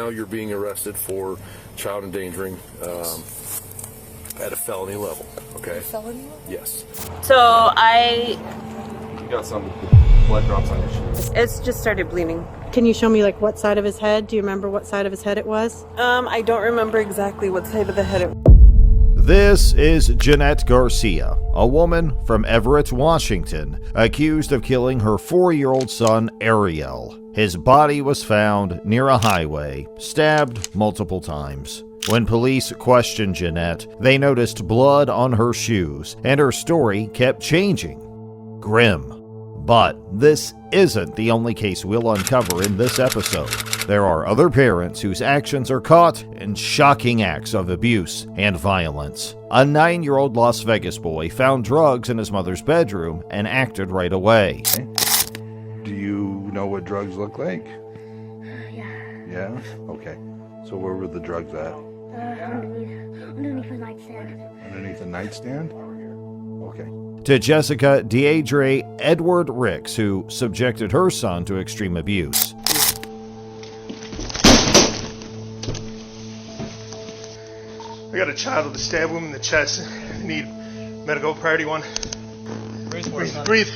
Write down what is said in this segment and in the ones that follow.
now you're being arrested for child endangering at a felony level, okay? Felony level? Yes. So You got some blood drops on your shoes. it's just started bleeding. Can you show me like what side of his head? Do you remember what side of his head it was? I don't remember exactly what side of the head it was. This is Jeanette Garcia, a woman from Everett, Washington, accused of killing her 4-year-old son, Ariel. His body was found near a highway, stabbed multiple times. When police questioned Jeanette, they noticed blood on her shoes, and her story kept changing. Grim. But this isn't the only case we'll uncover in this episode. There are other parents whose actions are caught in shocking acts of abuse and violence. A 9-year-old Las Vegas boy found drugs in his mother's bedroom and acted right away. Do you know what drugs look like? Yeah. Yeah? Okay. So where were the drugs at? Underneath the nightstand. Underneath the nightstand? Okay. To Jessica Deidre Edward Ricks, who subjected her son to extreme abuse. I got a child with a stab wound in the chest. I need medical priority 1. Breathe.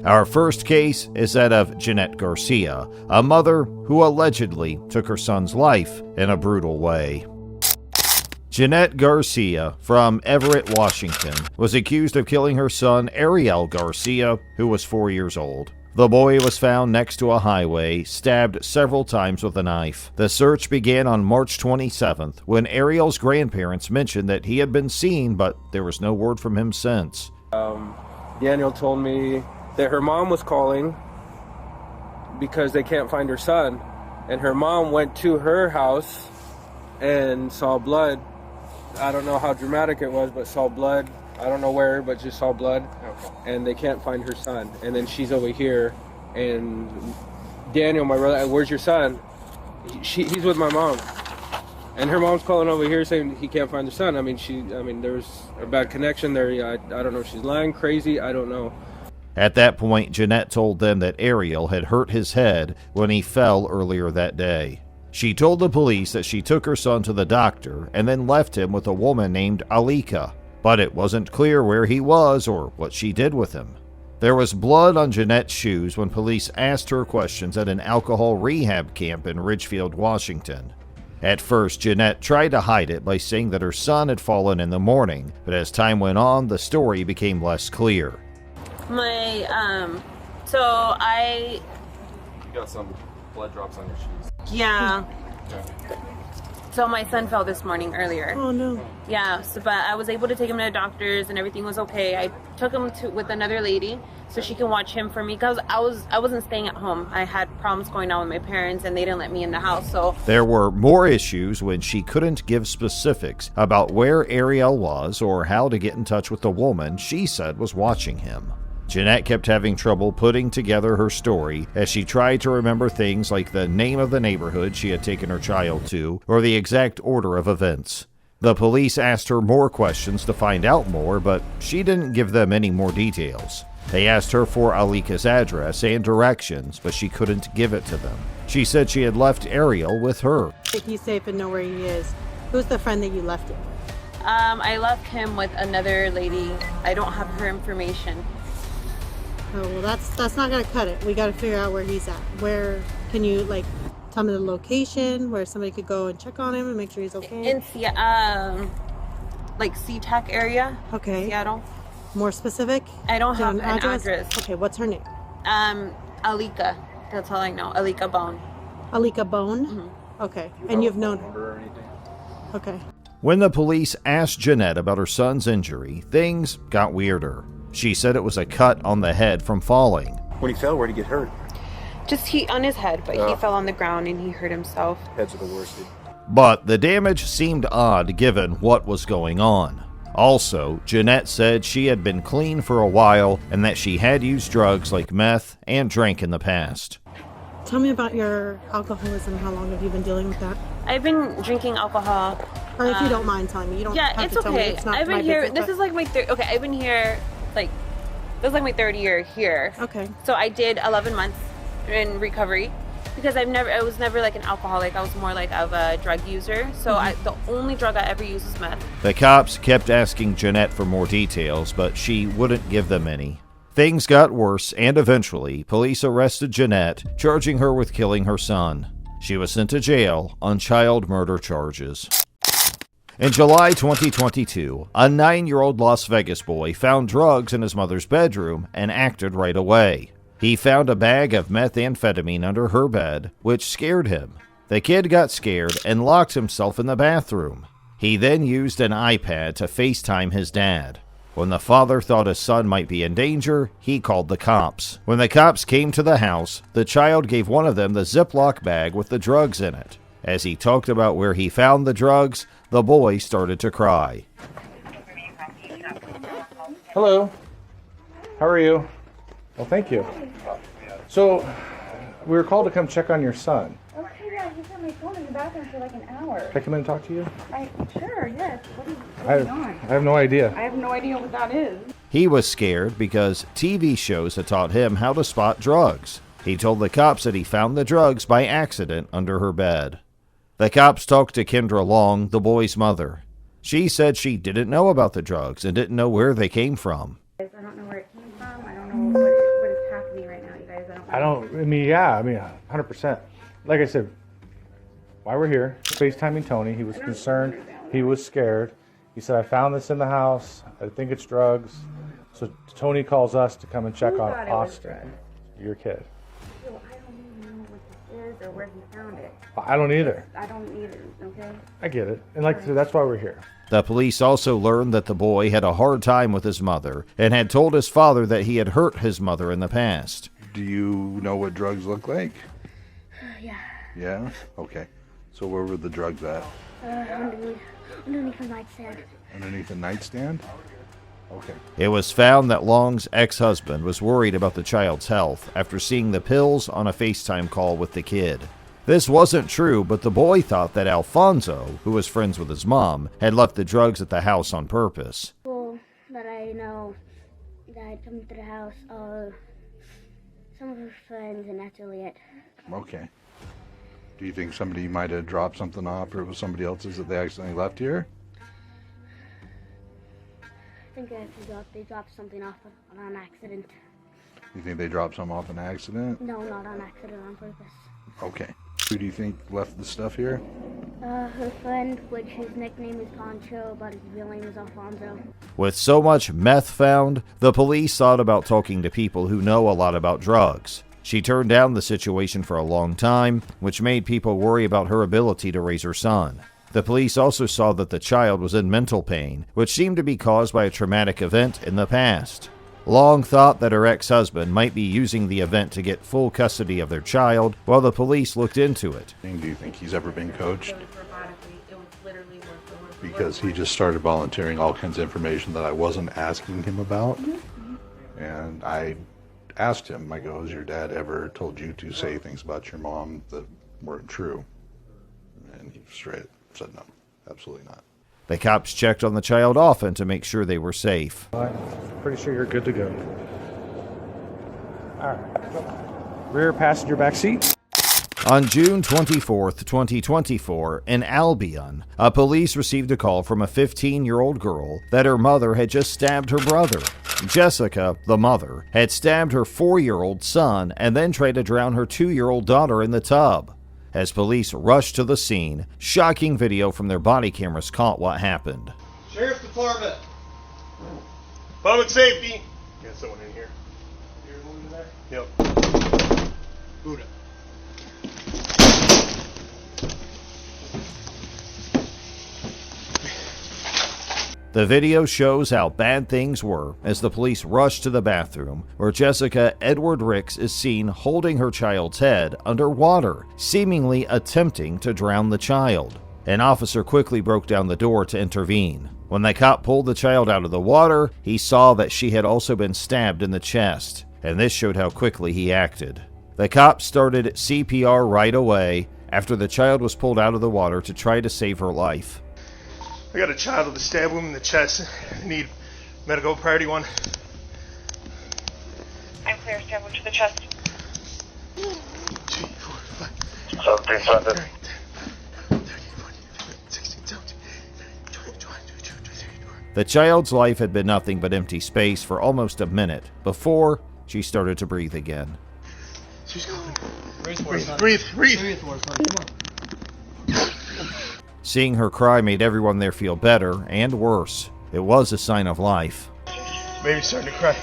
Our first case is that of Jeanette Garcia, a mother who allegedly took her son's life in a brutal way. Jeanette Garcia from Everett, Washington, was accused of killing her son Ariel Garcia, who was 4 years old. The boy was found next to a highway, stabbed several times with a knife. The search began on March 27th, when Ariel's grandparents mentioned that he had been seen, but there was no word from him since. Daniel told me that her mom was calling because they can't find her son, and her mom went to her house and saw blood. I don't know how dramatic it was, but saw blood. I don't know where, but just saw blood. Okay. And they can't find her son. And then she's over here, and Daniel, my brother, where's your son? He's with my mom. And her mom's calling over here saying he can't find her son. I mean, there's a bad connection there. I don't know if she's lying, crazy, I don't know. At that point, Jeanette told them that Ariel had hurt his head when he fell earlier that day. She told the police that she took her son to the doctor and then left him with a woman named Alika, but it wasn't clear where he was or what she did with him. There was blood on Jeanette's shoes when police asked her questions at an alcohol rehab camp in Ridgefield, Washington. At first, Jeanette tried to hide it by saying that her son had fallen in the morning, but as time went on, the story became less clear. You got some blood drops on your shoes. Yeah. So my son fell this morning earlier. Oh no. Yeah, but I was able to take him to the doctors and everything was okay. I took him with another lady so she can watch him for me because I wasn't staying at home. I had problems going on with my parents and they didn't let me in the house. So there were more issues when she couldn't give specifics about where Ariel was or how to get in touch with the woman she said was watching him. Jeanette kept having trouble putting together her story as she tried to remember things like the name of the neighborhood she had taken her child to or the exact order of events. The police asked her more questions to find out more, but she didn't give them any more details. They asked her for Alika's address and directions, but she couldn't give it to them. She said she had left Ariel with her. If he's safe and know where he is, who's the friend that you left it with? I left him with another lady. I don't have her information. Oh, well, that's not gonna cut it. We gotta figure out where he's at. Where can you tell me the location where somebody could go and check on him and make sure he's okay? In SeaTac area. Okay. Seattle. More specific? I don't Do you have an address. Okay, what's her name? Alika. That's all I know. Alika Bone. Alika Bone? Mm-hmm. Okay. And you've known Number or anything? Okay. When the police asked Jeanette about her son's injury, things got weirder. She said it was a cut on the head from falling. When he fell, where'd he get hurt? Just on his head, but he fell on the ground and he hurt himself. Heads are the worst. But the damage seemed odd given what was going on. Also, Jeanette said she had been clean for a while and that she had used drugs like meth and drank in the past. Tell me about your alcoholism. How long have you been dealing with that? I've been drinking alcohol. Or if you don't mind telling me. You don't have it's to tell me. okay. It's not I've been my here. business, This is like my third. Okay, I've been here this is like my third year here. Okay. So I did 11 months in recovery because I was never like an alcoholic. I was more like of a drug user. So the only drug I ever used was meth. The cops kept asking Jeanette for more details, but she wouldn't give them any. Things got worse, and eventually, police arrested Jeanette, charging her with killing her son. She was sent to jail on child murder charges. In July 2022, a 9-year-old Las Vegas boy found drugs in his mother's bedroom and acted right away. He found a bag of methamphetamine under her bed, which scared him. The kid got scared and locked himself in the bathroom. He then used an iPad to FaceTime his dad. When the father thought his son might be in danger, he called the cops. When the cops came to the house, the child gave one of them the Ziploc bag with the drugs in it. As he talked about where he found the drugs, the boy started to cry. Hello. How are you? Well, thank you. So, we were called to come check on your son. Okay, yeah, he's had my phone in the bathroom for like an hour. Can I come in and talk to you? Sure, yes. What is I going on? have no idea. I have no idea what that is. He was scared because TV shows had taught him how to spot drugs. He told the cops that he found the drugs by accident under her bed. The cops talked to Kendra Long, the boy's mother. She said she didn't know about the drugs and didn't know where they came from. I don't know where it came from. I don't know what is happening right now, you guys. I don't know. 100%. Like I said, why we're here, FaceTiming Tony. He was concerned. He was scared. He said, I found this in the house. I think it's drugs. So Tony calls us to come and check on Austin, your kid. I don't even know what this is or where he found it. I don't either. I don't either, okay? I get it. And like I said, that's why we're here. The police also learned that the boy had a hard time with his mother and had told his father that he had hurt his mother in the past. Do you know what drugs look like? Yeah. Yeah? Okay. So where were the drugs at? Underneath the nightstand. Underneath the nightstand? Okay. It was found that Long's ex-husband was worried about the child's health after seeing the pills on a FaceTime call with the kid. This wasn't true, but the boy thought that Alfonso, who was friends with his mom, had left the drugs at the house on purpose. People that I know that come to the house are some of her friends, and that's really it. Okay. Do you think somebody might have dropped something off, or it was somebody else's that they accidentally left here? I think they dropped something off on an accident. You think they dropped some off an accident? No, not on accident, on purpose. Okay. Who do you think left the stuff here? Her friend, which his nickname is Poncho, but his real name is Alfonso. With so much meth found, the police thought about talking to people who know a lot about drugs. She turned down the situation for a long time, which made people worry about her ability to raise her son. The police also saw that the child was in mental pain, which seemed to be caused by a traumatic event in the past. Long thought that her ex-husband might be using the event to get full custody of their child while the police looked into it. Do you think he's ever been coached? Because he just started volunteering all kinds of information that I wasn't asking him about. And I asked him, I go, has your dad ever told you to say things about your mom that weren't true? And he straight said no, absolutely not. The cops checked on the child often to make sure they were safe. I'm pretty sure you're good to go. All right. Rear passenger back seat. On June 24th, 2024, in Albion, police received a call from a 15-year-old girl that her mother had just stabbed her brother. Jessica, the mother, had stabbed her 4-year-old son and then tried to drown her 2-year-old daughter in the tub. As police rushed to the scene, shocking video from their body cameras caught what happened. Sheriff's Department. Public safety. Got someone in here. Here's one in there? Yep. Buddha. The video shows how bad things were as the police rush to the bathroom where Jessica Edward Ricks is seen holding her child's head underwater, seemingly attempting to drown the child. An officer quickly broke down the door to intervene. When the cop pulled the child out of the water, he saw that she had also been stabbed in the chest, and this showed how quickly he acted. The cop started CPR right away after the child was pulled out of the water to try to save her life. I got a child with a stab wound in the chest. I need medical priority 1. I'm clear, stab wound to the chest. The child's life had been nothing but empty space for almost a minute before she started to breathe again. Breathe. Seeing her cry made everyone there feel better and worse. It was a sign of life. Baby's starting to cry.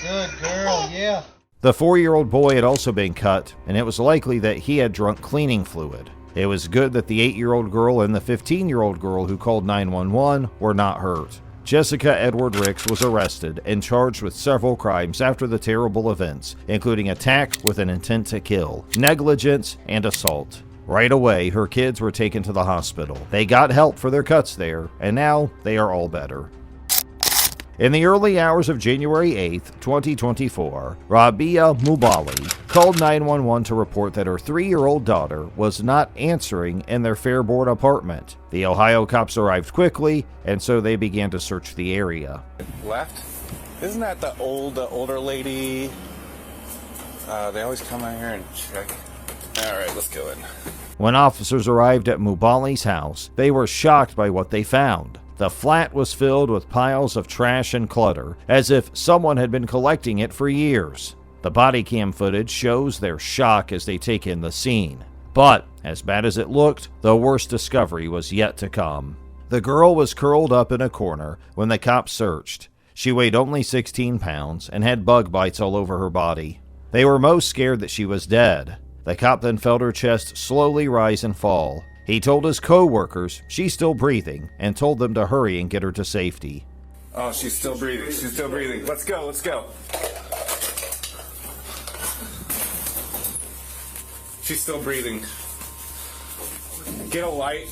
Good girl, yeah. The 4-year-old boy had also been cut, and it was likely that he had drunk cleaning fluid. It was good that the 8-year-old girl and the 15-year-old girl who called 911 were not hurt. Jessica Edward Ricks was arrested and charged with several crimes after the terrible events, including attack with an intent to kill, negligence, and assault. Right away, her kids were taken to the hospital. They got help for their cuts there, and now they are all better. In the early hours of January 8, 2024, Rabia Mubali called 911 to report that her 3-year-old daughter was not answering in their Fairborn apartment. The Ohio cops arrived quickly, and so they began to search the area. Left? Isn't that the older lady? They always come out here and check. All right, let's go in. When officers arrived at Mubali's house, they were shocked by what they found. The flat was filled with piles of trash and clutter, as if someone had been collecting it for years. The body cam footage shows their shock as they take in the scene. But, as bad as it looked, the worst discovery was yet to come. The girl was curled up in a corner when the cops searched. She weighed only 16 pounds and had bug bites all over her body. They were most scared that she was dead. The cop then felt her chest slowly rise and fall. He told his co-workers she's still breathing and told them to hurry and get her to safety. Oh, she's still breathing. She's still breathing. Let's go. She's still breathing. Get a light.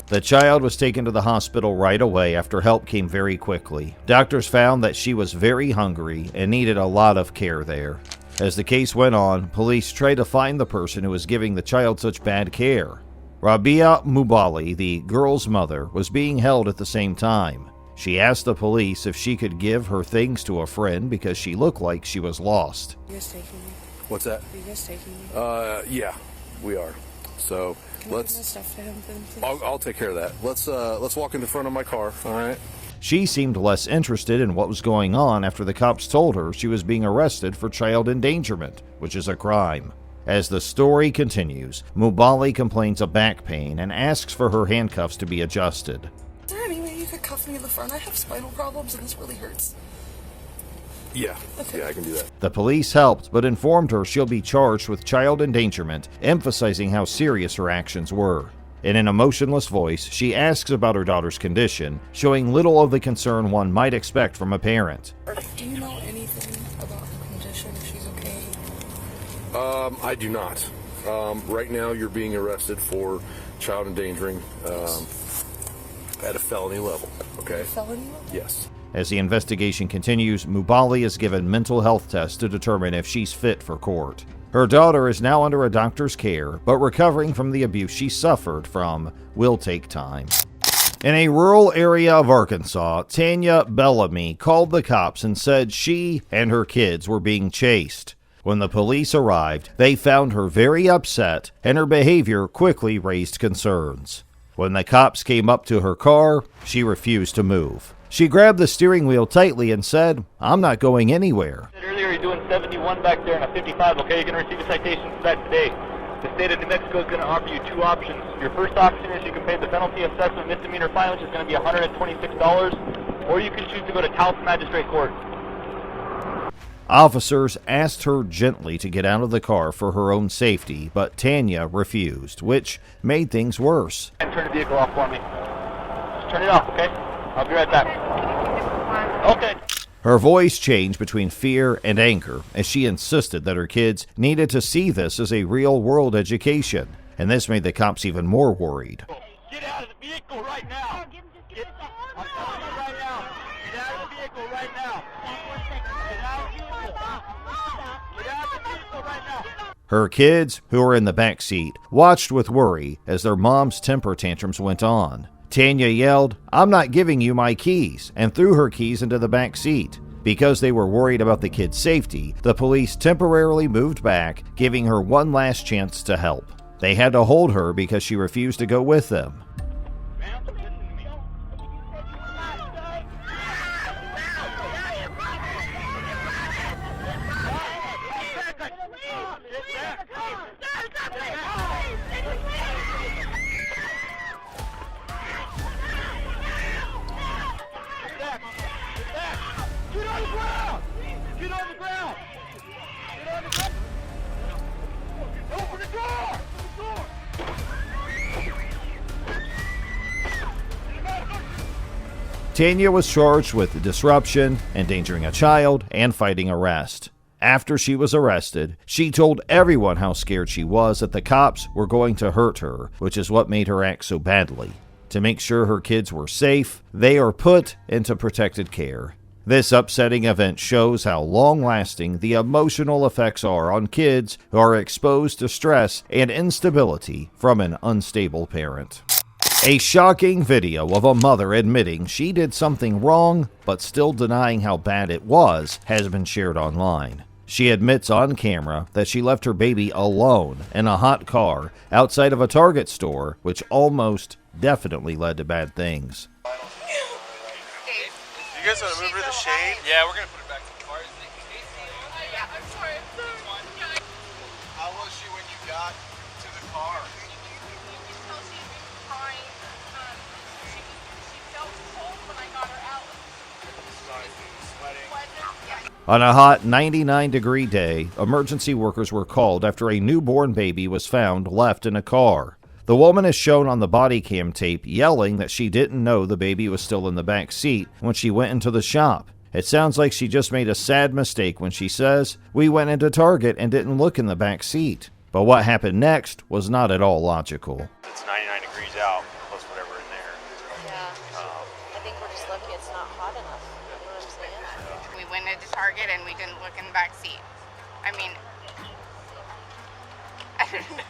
The child was taken to the hospital right away after help came very quickly. Doctors found that she was very hungry and needed a lot of care there. As the case went on, police tried to find the person who was giving the child such bad care. Rabia Mubali, the girl's mother, was being held at the same time. She asked the police if she could give her things to a friend because she looked like she was lost. You guys taking me? What's that? Are you guys taking me? Yeah, we are. So Can I give my stuff to him then, please? I'll take care of that. Let's walk in the front of my car. All right. She seemed less interested in what was going on after the cops told her she was being arrested for child endangerment, which is a crime. As the story continues, Mubali complains of back pain and asks for her handcuffs to be adjusted. Is there any way you could cuff me in the front? I have spinal problems and this really hurts. Yeah, I can do that. The police helped, but informed her she'll be charged with child endangerment, emphasizing how serious her actions were. In an emotionless voice, she asks about her daughter's condition, showing little of the concern one might expect from a parent. Do you know anything about her condition, if she's okay? I do not. Right now, you're being arrested for child endangering at a felony level, okay? Felony level? Yes. As the investigation continues, Mubali is given mental health tests to determine if she's fit for court. Her daughter is now under a doctor's care, but recovering from the abuse she suffered from will take time. In a rural area of Arkansas, Tanya Bellamy called the cops and said she and her kids were being chased. When the police arrived, they found her very upset, and her behavior quickly raised concerns. When the cops came up to her car, she refused to move. She grabbed the steering wheel tightly and said, "I'm not going anywhere." Earlier, you're doing 71 back there and a 55, okay? You're going to receive a citation for that today. The state of New Mexico is going to offer you two options. Your first option is you can pay the penalty assessment misdemeanor fine, which is going to be $126, or you can choose to go to Taos Magistrate Court. Officers asked her gently to get out of the car for her own safety, but Tanya refused, which made things worse. And turn the vehicle off for me. Just turn it off, okay? I'll be right back. Okay. Her voice changed between fear and anger as she insisted that her kids needed to see this as a real-world education, and this made the cops even more worried. Get out of the vehicle right now! Get out of the vehicle right now! Her kids, who were in the back seat, watched with worry as their mom's temper tantrums went on. Tanya yelled, "I'm not giving you my keys," and threw her keys into the back seat. Because they were worried about the kid's safety, the police temporarily moved back, giving her one last chance to help. They had to hold her because she refused to go with them. Tanya was charged with disruption, endangering a child, and fighting arrest. After she was arrested, she told everyone how scared she was that the cops were going to hurt her, which is what made her act so badly. To make sure her kids were safe, they are put into protected care. This upsetting event shows how long-lasting the emotional effects are on kids who are exposed to stress and instability from an unstable parent. A shocking video of a mother admitting she did something wrong but still denying how bad it was has been shared online. She admits on camera that she left her baby alone in a hot car outside of a Target store, which almost definitely led to bad things. You guys want to move her the shade? Yeah, we're going to put it back to the car. Yeah, I'm sorry. How was she when you got to the car? On a hot 99-degree day, emergency workers were called after a newborn baby was found left in a car. The woman is shown on the body cam tape yelling that she didn't know the baby was still in the back seat when she went into the shop. It sounds like she just made a sad mistake when she says, "We went into Target and didn't look in the back seat." But what happened next was not at all logical. It's 99 degrees out, plus whatever in there. Yeah. I think we're just lucky it's not hot enough. You know what I'm saying? We went into Target and we didn't look in the back seat. I mean, I don't know.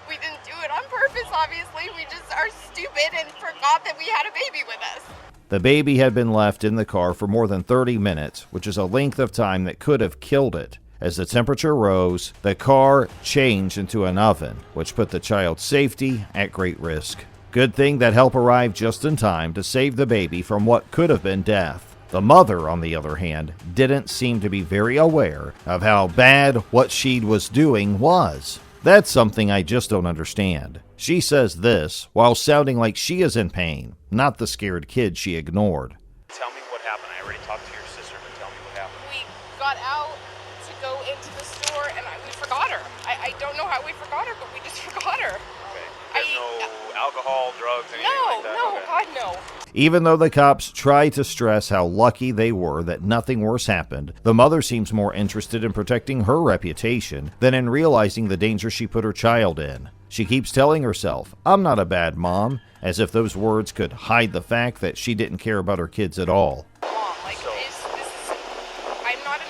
We didn't do it on purpose, obviously. We just are stupid and forgot that we had a baby with us. The baby had been left in the car for more than 30 minutes, which is a length of time that could have killed it. As the temperature rose, the car changed into an oven, which put the child's safety at great risk. Good thing that help arrived just in time to save the baby from what could have been death. The mother, on the other hand, didn't seem to be very aware of how bad what she was doing was. That's something I just don't understand. She says this while sounding like she is in pain, not the scared kid she ignored. Tell me what happened. I already talked to your sister, but tell me what happened. We got out to go into the store and we forgot her. I don't know how we forgot her, but we just forgot her. Okay. There's no alcohol, drugs, anything like that? No, okay. God, no. Even though the cops try to stress how lucky they were that nothing worse happened, the mother seems more interested in protecting her reputation than in realizing the danger she put her child in. She keeps telling herself, "I'm not a bad mom," as if those words could hide the fact that she didn't care about her kids at all. I'm not a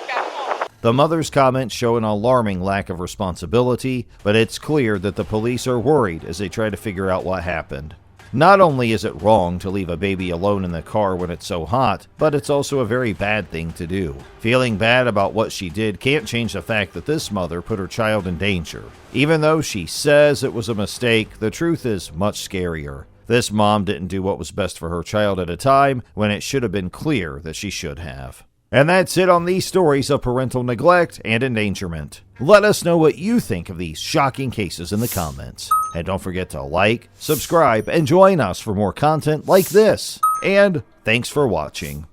bad mom. The mother's comments show an alarming lack of responsibility, but it's clear that the police are worried as they try to figure out what happened. Not only is it wrong to leave a baby alone in the car when it's so hot, but it's also a very bad thing to do. Feeling bad about what she did can't change the fact that this mother put her child in danger. Even though she says it was a mistake, the truth is much scarier. This mom didn't do what was best for her child at a time when it should have been clear that she should have. And that's it on these stories of parental neglect and endangerment. Let us know what you think of these shocking cases in the comments. And don't forget to like, subscribe, and join us for more content like this. And thanks for watching.